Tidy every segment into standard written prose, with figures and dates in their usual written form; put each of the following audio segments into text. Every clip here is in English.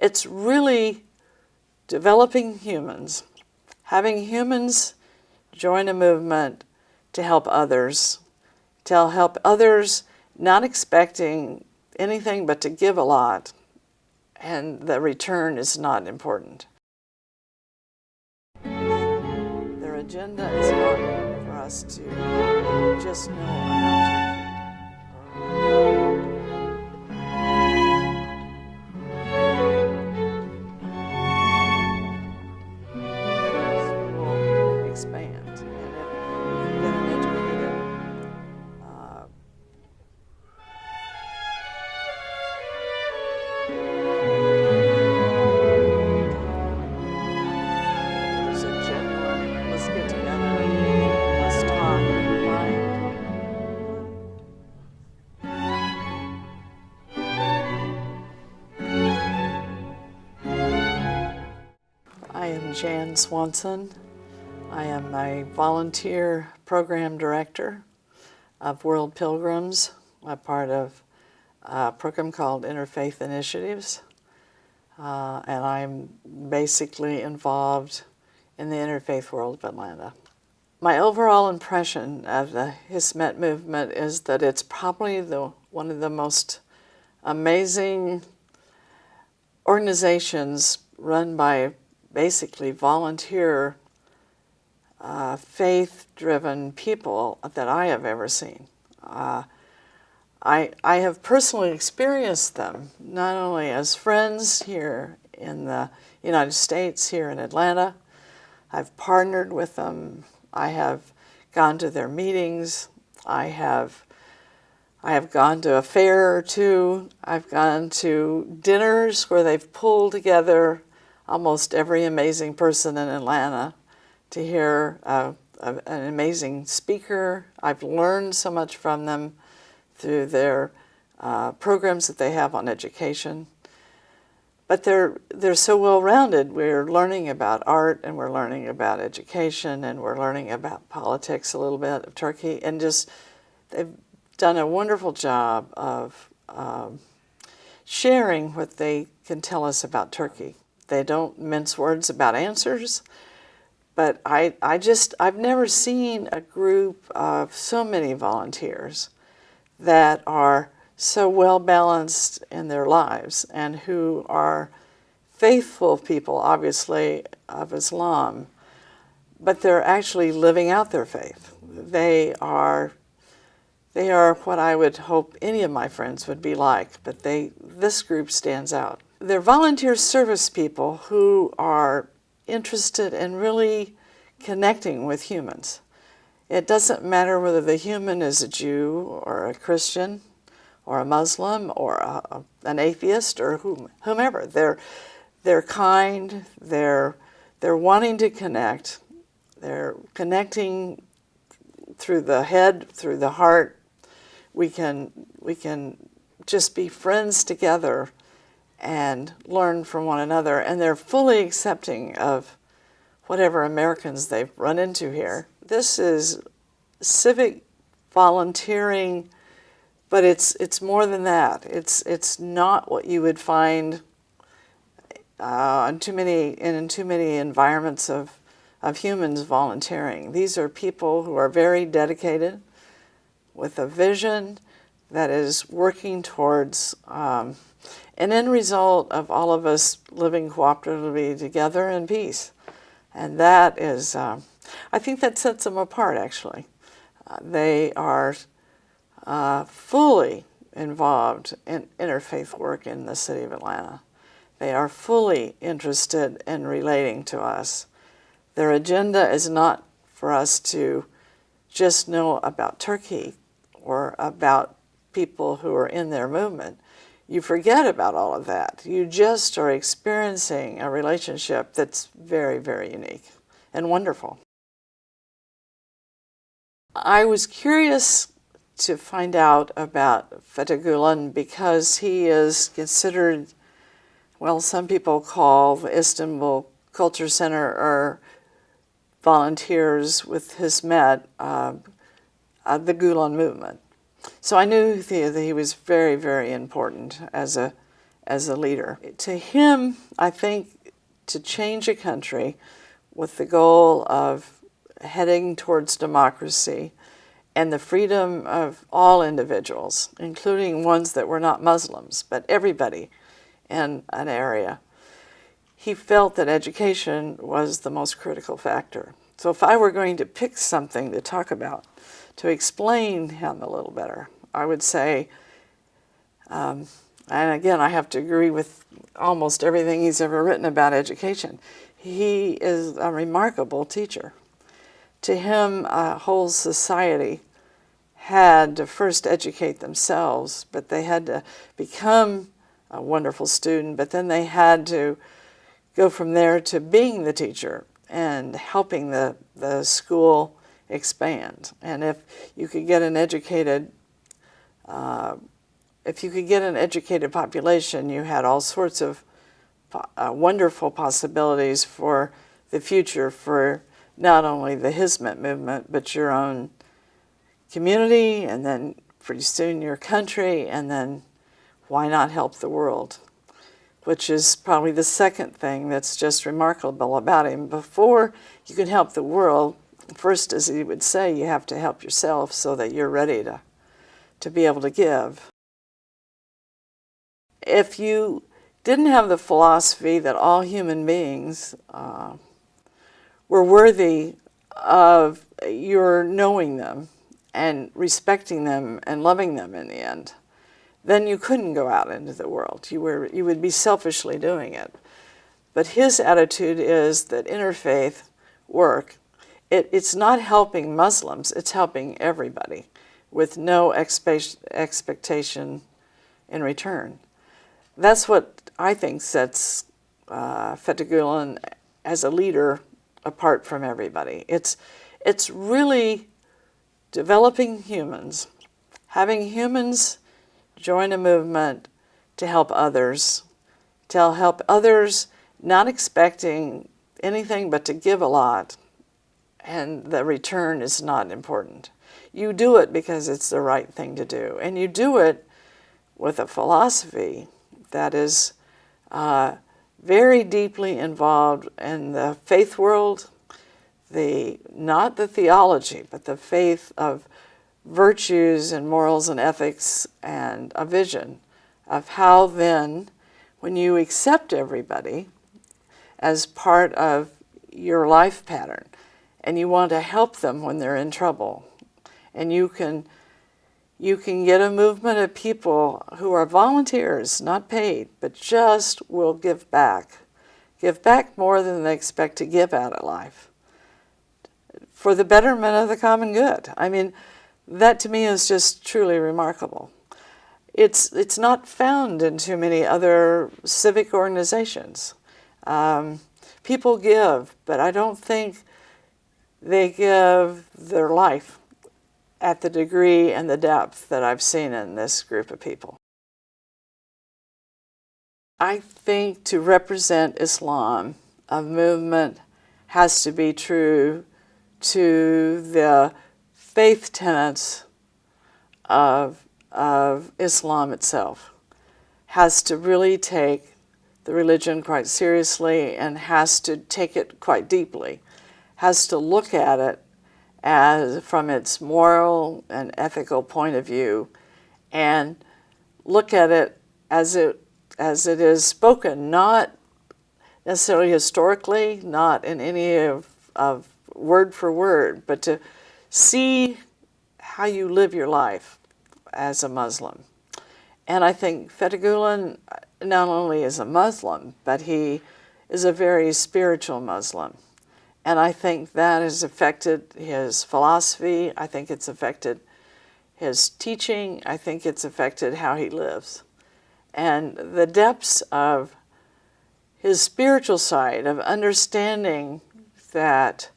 It's really developing humans, having humans join a movement to help others, not expecting anything but to give a lot, and the return is not important. Their agenda is not for us to just know about will expand. And if you get an educated there's a genuine, let's get together, let's talk, I am Jan Swanson. I am a volunteer program director of World Pilgrims. I'm part of a program called Interfaith Initiatives, and I'm basically involved in the interfaith world of Atlanta. My overall impression of the Hizmet movement is that it's probably one of the most amazing organizations run by basically volunteer, faith-driven people that I have ever seen. I have personally experienced them, not only as friends here in the United States, here in Atlanta. I've partnered with them. I have gone to their meetings. I have gone to a fair or two. I've gone to dinners where they've pulled together almost every amazing person in Atlanta to hear an amazing speaker. I've learned so much from them through their programs that they have on education. But they're so well-rounded. We're learning about art, and we're learning about education, and we're learning about politics a little bit of Turkey, and just they've done a wonderful job of sharing what they can tell us about Turkey. They don't mince words about answers, but I've never seen a group of so many volunteers that are so well balanced in their lives and who are faithful people, obviously, of Islam, but they're actually living out their faith. They are what I would hope any of my friends would be like, but this group stands out. They're volunteer service people who are interested in really connecting with humans. It doesn't matter whether the human is a Jew or a Christian or a Muslim or an atheist or whomever. They're kind, they're wanting to connect, they're connecting through the head, through the heart. We can just be friends together and learn from one another, and they're fully accepting of whatever Americans they've run into here. This is civic volunteering, but it's more than that. It's not what you would find in too many environments of humans volunteering. These are people who are very dedicated, with a vision that is working towards an end result of all of us living cooperatively together in peace. And that is, I think that sets them apart, actually. They are fully involved in interfaith work in the city of Atlanta. They are fully interested in relating to us. Their agenda is not for us to just know about Turkey or about people who are in their movement. You forget about all of that. You just are experiencing a relationship that's very, very unique and wonderful. I was curious to find out about Fethullah Gulen because he is considered, well, some people call the Istanbul Culture Center or volunteers with Hizmet the Gulen movement. So I knew that he was very, very important as a as a leader. To him, I think, to change a country with the goal of heading towards democracy and the freedom of all individuals, including ones that were not Muslims, but everybody in an area, he felt that education was the most critical factor. So if I were going to pick something to talk about, to explain him a little better, I would say, and again, I have to agree with almost everything he's ever written about education. He is a remarkable teacher. To him, a whole society had to first educate themselves, but they had to become a wonderful student, but then they had to go from there to being the teacher and helping the school expand. And if you could get an educated population, you had all sorts of wonderful possibilities for the future for not only the Hizmet movement, but your own community, and then pretty soon your country, and then why not help the world? Which is probably the second thing that's just remarkable about him. Before you can help the world, first, as he would say, you have to help yourself so that you're ready to be able to give. If you didn't have the philosophy that all human beings were worthy of your knowing them and respecting them and loving them in the end, then you couldn't go out into the world. You would be selfishly doing it. But his attitude is that interfaith work, it's not helping Muslims, it's helping everybody with no expectation in return. That's what I think sets Fethullah Gulen as a leader apart from everybody. It's really developing humans, having humans join a movement to help others, not expecting anything but to give a lot, and the return is not important. You do it because it's the right thing to do, and you do it with a philosophy that is very deeply involved in the faith world, not the theology, but the faith of virtues and morals and ethics, and a vision of how then, when you accept everybody as part of your life pattern, and you want to help them when they're in trouble, and you can get a movement of people who are volunteers, not paid, but just will give back more than they expect to give out of life for the betterment of the common good. I mean, that to me is just truly remarkable. It's not found in too many other civic organizations. People give, but I don't think they give their life at the degree and the depth that I've seen in this group of people. I think to represent Islam, a movement has to be true to the faith tenets of Islam itself, has to really take the religion quite seriously and has to take it quite deeply, has to look at it as from its moral and ethical point of view, and look at it as it is spoken, not necessarily historically, not in any of word for word, but to see how you live your life as a Muslim. And I think Fethullah Gulen not only is a Muslim, but he is a very spiritual Muslim. And I think that has affected his philosophy. I think it's affected his teaching. I think it's affected how he lives. And the depths of his spiritual side, of understanding that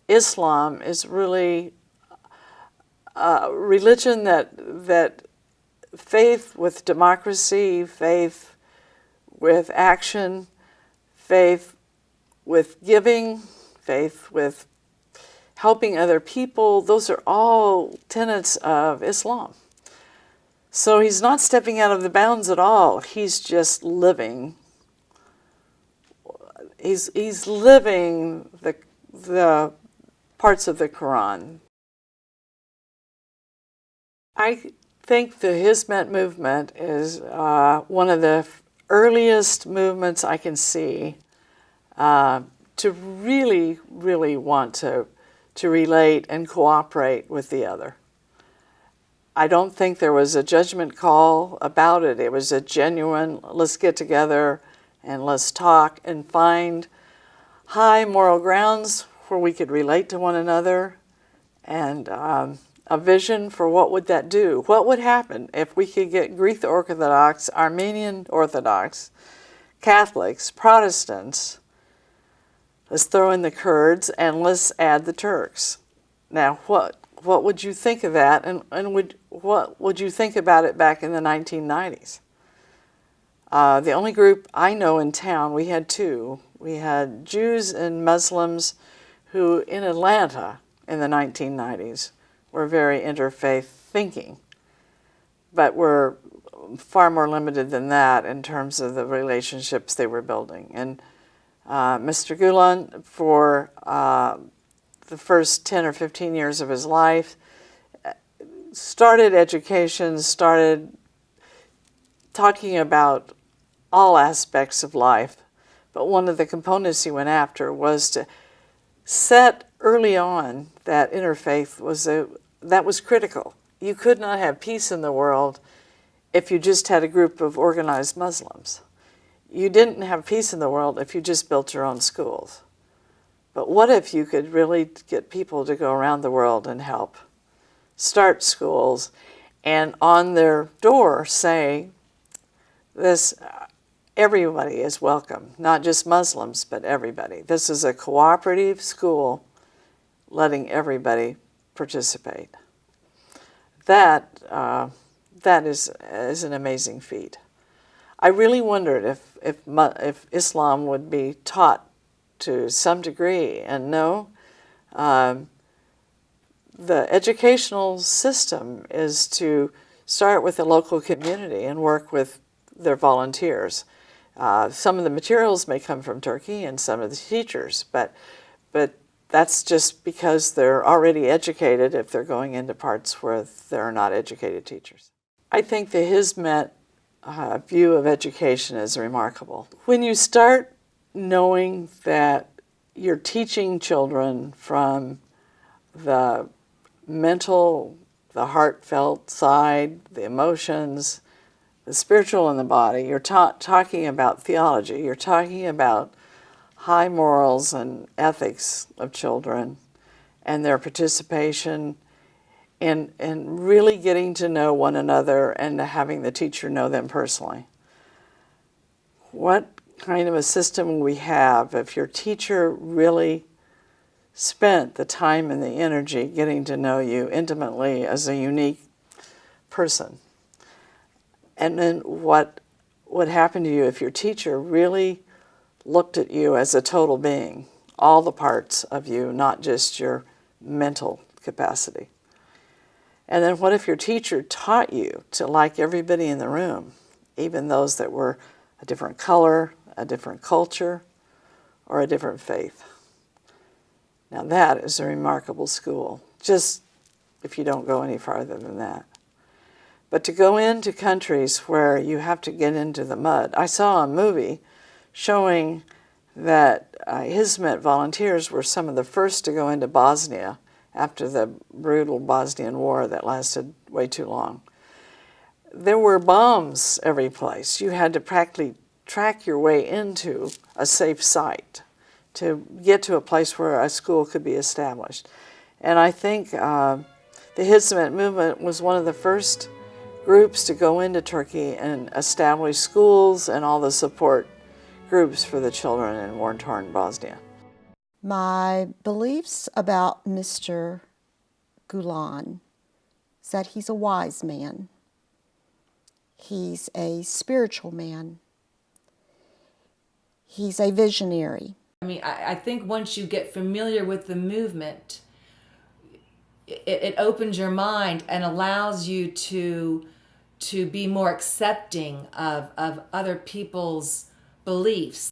Islam is really a religion that faith with democracy, faith with action, faith with giving, faith with helping other people, those are all tenets of Islam. So he's not stepping out of the bounds at all. He's just living. He's living the parts of the Quran. I think the Hizmet movement is one of the earliest movements I can see to really, really want to relate and cooperate with the other. I don't think there was a judgment call about it. It was a genuine, let's get together and let's talk and find high moral grounds where we could relate to one another, and a vision for what would that do. What would happen if we could get Greek Orthodox, Armenian Orthodox, Catholics, Protestants, let's throw in the Kurds, and let's add the Turks. Now, what would you think of that, and what would you think about it back in the 1990s? The only group I know in town, we had two. We had Jews and Muslims who, in Atlanta in the 1990s, were very interfaith thinking, but were far more limited than that in terms of the relationships they were building. And Mr. Gulen, for the first 10 or 15 years of his life, started education, started talking about all aspects of life. But one of the components he went after was to set early on that interfaith was critical. You could not have peace in the world if you just had a group of organized Muslims. You didn't have peace in the world if you just built your own schools. But what if you could really get people to go around the world and help start schools, and on their door say, this, everybody is welcome, not just Muslims, but everybody. This is a cooperative school letting everybody participate. That is an amazing feat. I really wondered if Islam would be taught to some degree, and no. The educational system is to start with the local community and work with their volunteers. Some of the materials may come from Turkey and some of the teachers, but that's just because they're already educated if they're going into parts where there are not educated teachers. I think the Hizmet view of education is remarkable. When you start knowing that you're teaching children from the mental, the heartfelt side, the emotions, the spiritual and the body, you're talking about theology, you're talking about high morals and ethics of children and their participation in really getting to know one another and having the teacher know them personally. What kind of a system we have if your teacher really spent the time and the energy getting to know you intimately as a unique person? And then what would happen to you if your teacher really looked at you as a total being, all the parts of you, not just your mental capacity? And then what if your teacher taught you to like everybody in the room, even those that were a different color, a different culture, or a different faith? Now that is a remarkable school, just if you don't go any farther than that. But to go into countries where you have to get into the mud. I saw a movie showing that Hizmet volunteers were some of the first to go into Bosnia after the brutal Bosnian War that lasted way too long. There were bombs every place. You had to practically track your way into a safe site to get to a place where a school could be established. And I think the Hizmet movement was one of the first groups to go into Turkey and establish schools and all the support groups for the children in war-torn Bosnia. My beliefs about Mr. Gulen is that he's a wise man. He's a spiritual man. He's a visionary. I mean, I think once you get familiar with the movement, it opens your mind and allows you to to be more accepting of other people's beliefs.